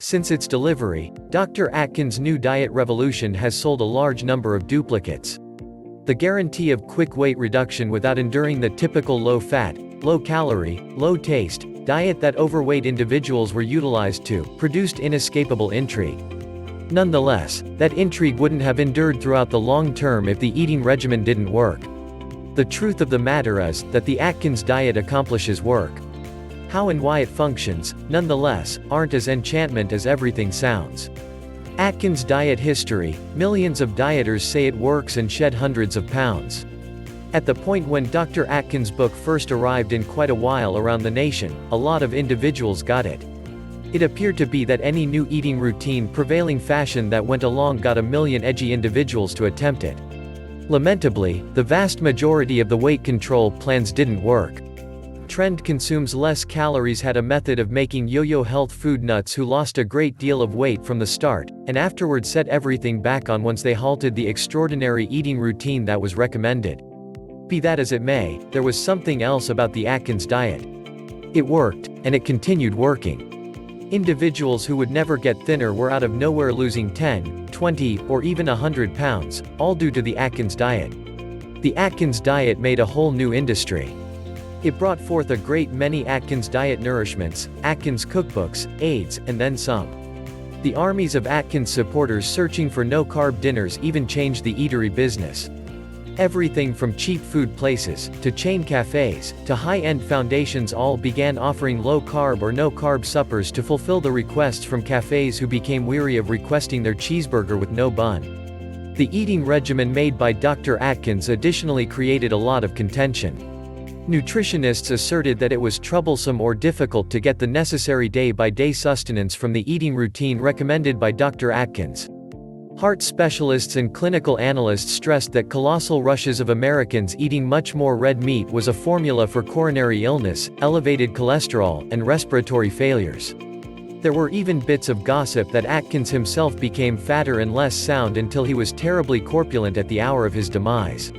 Since its delivery, Dr. Atkins' new diet revolution has sold a large number of duplicates. The guarantee of quick weight reduction without enduring the typical low-fat, low-calorie, low-taste diet that overweight individuals were utilized to produced inescapable intrigue. Nonetheless, that intrigue wouldn't have endured throughout the long term if the eating regimen didn't work. The truth of the matter is that the Atkins diet accomplishes work. How and why it functions, nonetheless, aren't as enchantment as everything sounds. Atkins diet history: millions of dieters say it works and shed hundreds of pounds. At the point when Dr. Atkins' book first arrived in quite a while around the nation, a lot of individuals got it. It appeared to be that any new eating routine prevailing fashion that went along got a million edgy individuals to attempt it. Lamentably, the vast majority of the weight control plans didn't work. Trend consumes less calories had a method of making yo-yo health food nuts who lost a great deal of weight from the start, and afterward set everything back on once they halted the extraordinary eating routine that was recommended. Be that as it may, there was something else about the Atkins diet. It worked, and it continued working. Individuals who would never get thinner were out of nowhere losing 10, 20, or even 100 pounds, all due to the Atkins diet. The Atkins diet made a whole new industry. It brought forth a great many Atkins diet nourishments, Atkins cookbooks, aids, and then some. The armies of Atkins supporters searching for no-carb dinners even changed the eatery business. Everything from cheap food places, to chain cafes, to high-end foundations all began offering low-carb or no-carb suppers to fulfill the requests from cafes who became weary of requesting their cheeseburger with no bun. The eating regimen made by Dr. Atkins additionally created a lot of contention. Nutritionists asserted that it was troublesome or difficult to get the necessary day-by-day sustenance from the eating routine recommended by Dr. Atkins. Heart specialists and clinical analysts stressed that colossal rushes of Americans eating much more red meat was a formula for coronary illness, elevated cholesterol, and respiratory failures. There were even bits of gossip that Atkins himself became fatter and less sound until he was terribly corpulent at the hour of his demise.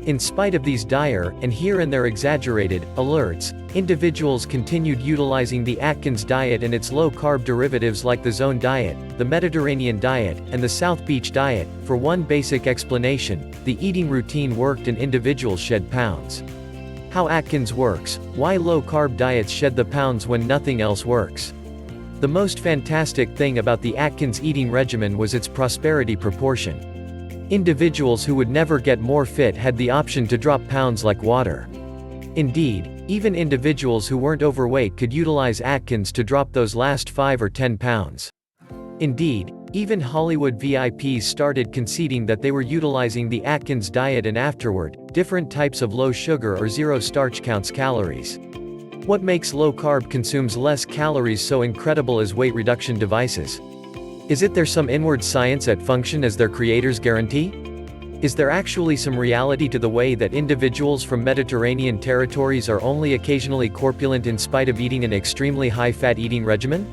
In spite of these dire, and here and there exaggerated, alerts, individuals continued utilizing the Atkins diet and its low-carb derivatives like the Zone diet, the Mediterranean diet, and the South Beach diet, for one basic explanation: the eating routine worked and individuals shed pounds. How Atkins works: why low-carb diets shed the pounds when nothing else works. The most fantastic thing about the Atkins eating regimen was its prosperity proportion. Individuals who would never get more fit had the option to drop pounds like water. Indeed, even individuals who weren't overweight could utilize Atkins to drop those last 5 or 10 pounds. Indeed, even Hollywood VIPs started conceding that they were utilizing the Atkins diet, and afterward, different types of low sugar or zero starch counts calories. What makes low carb consumes less calories so incredible as weight reduction devices? Is it there some inward science at function as their creators guarantee? Is there actually some reality to the way that individuals from Mediterranean territories are only occasionally corpulent in spite of eating an extremely high-fat eating regimen?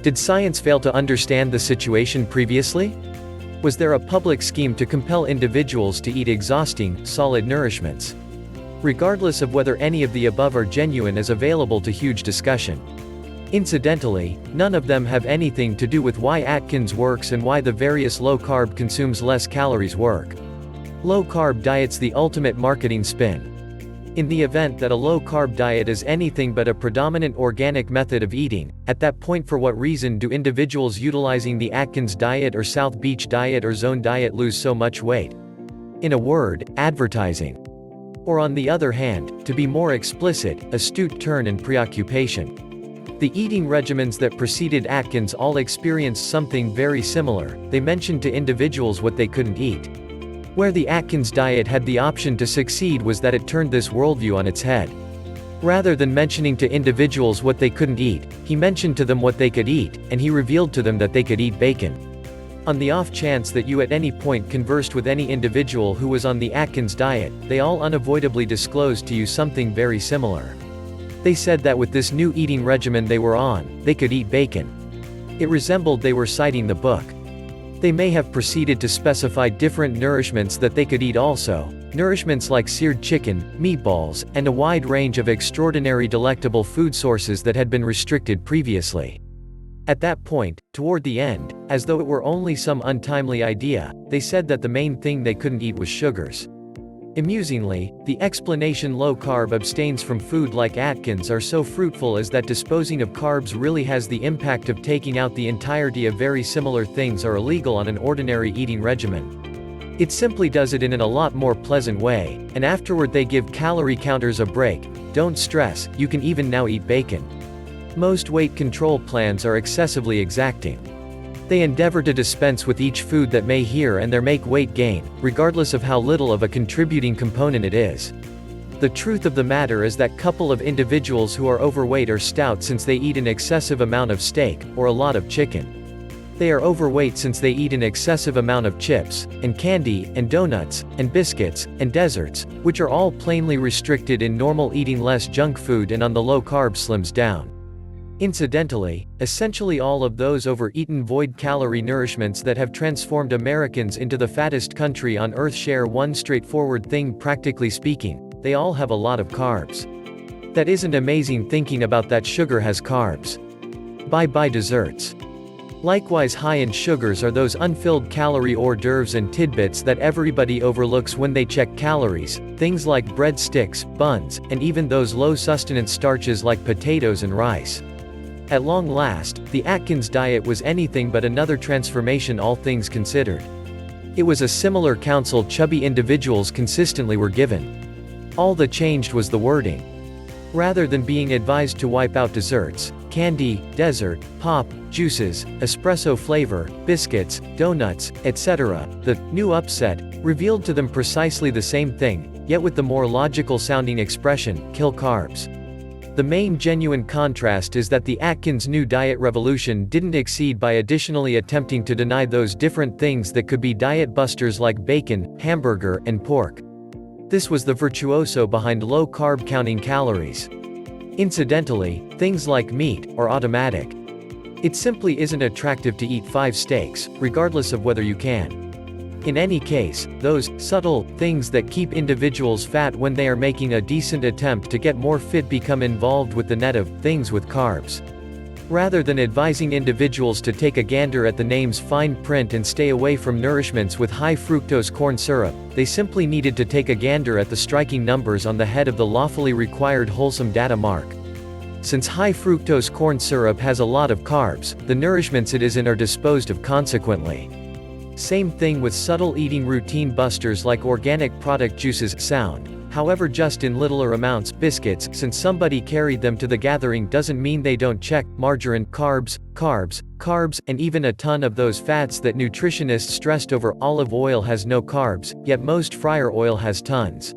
Did science fail to understand the situation previously? Was there a public scheme to compel individuals to eat exhausting, solid nourishments? Regardless of whether any of the above are genuine is available to huge discussion. Incidentally, none of them have anything to do with why Atkins works and why the various low-carb consumes less calories work. Low-carb diet's the ultimate marketing spin. In the event that a low-carb diet is anything but a predominant organic method of eating, at that point for what reason do individuals utilizing the Atkins diet or South Beach diet or Zone diet lose so much weight? In a word, advertising. Or on the other hand, to be more explicit, astute turn and preoccupation. The eating regimens that preceded Atkins all experienced something very similar. They mentioned to individuals what they couldn't eat. Where the Atkins diet had the option to succeed was that it turned this worldview on its head. Rather than mentioning to individuals what they couldn't eat, he mentioned to them what they could eat, and he revealed to them that they could eat bacon. On the off chance that you at any point conversed with any individual who was on the Atkins diet, they all unavoidably disclosed to you something very similar. They said that with this new eating regimen they were on, they could eat bacon. It resembled they were citing the book. They may have proceeded to specify different nourishments that they could eat also, nourishments like seared chicken, meatballs, and a wide range of extraordinary delectable food sources that had been restricted previously. At that point, toward the end, as though it were only some untimely idea, they said that the main thing they couldn't eat was sugars. Amusingly, the explanation low-carb abstains from food like Atkins are so fruitful as that disposing of carbs really has the impact of taking out the entirety of very similar things are illegal on an ordinary eating regimen. It simply does it in a lot more pleasant way, and afterward they give calorie counters a break. Don't stress, you can even now eat bacon. Most weight control plans are excessively exacting. They endeavor to dispense with each food that may here and there make weight gain, regardless of how little of a contributing component it is. The truth of the matter is that couple of individuals who are overweight are stout since they eat an excessive amount of steak, or a lot of chicken. They are overweight since they eat an excessive amount of chips, and candy, and donuts, and biscuits, and desserts, which are all plainly restricted in normal eating less junk food and on the low-carb slims down. Incidentally, essentially all of those overeaten void-calorie nourishments that have transformed Americans into the fattest country on earth share one straightforward thing. Practically speaking, they all have a lot of carbs. That isn't amazing thinking about that sugar has carbs. Bye-bye desserts. Likewise high in sugars are those unfilled calorie hors d'oeuvres and tidbits that everybody overlooks when they check calories, things like breadsticks, buns, and even those low-sustenance starches like potatoes and rice. At long last, the Atkins diet was anything but another transformation all things considered. It was a similar counsel chubby individuals consistently were given. All that changed was the wording. Rather than being advised to wipe out desserts, candy, dessert, pop, juices, espresso flavor, biscuits, donuts, etc., the new upset revealed to them precisely the same thing, yet with the more logical sounding expression, kill carbs. The main genuine contrast is that the Atkins new diet revolution didn't exceed by additionally attempting to deny those different things that could be diet busters like bacon, hamburger, and pork. This was the virtuoso behind low-carb counting calories. Incidentally, things like meat are automatic. It simply isn't attractive to eat 5 steaks, regardless of whether you can. In any case, those subtle things that keep individuals fat when they are making a decent attempt to get more fit become involved with the net of things with carbs. Rather than advising individuals to take a gander at the name's fine print and stay away from nourishments with high fructose corn syrup, they simply needed to take a gander at the striking numbers on the head of the lawfully required wholesome data mark. Since high fructose corn syrup has a lot of carbs, the nourishments it is in are disposed of consequently. Same thing with subtle eating routine busters like organic product juices sound, however just in littler amounts. Biscuits, since somebody carried them to the gathering doesn't mean they don't check. Margarine, carbs, and even a ton of those fats that nutritionists stressed over. Olive oil has no carbs, yet most fryer oil has tons.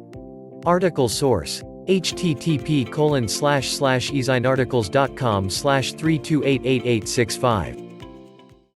Article source: http://ezinearticles.com/3288865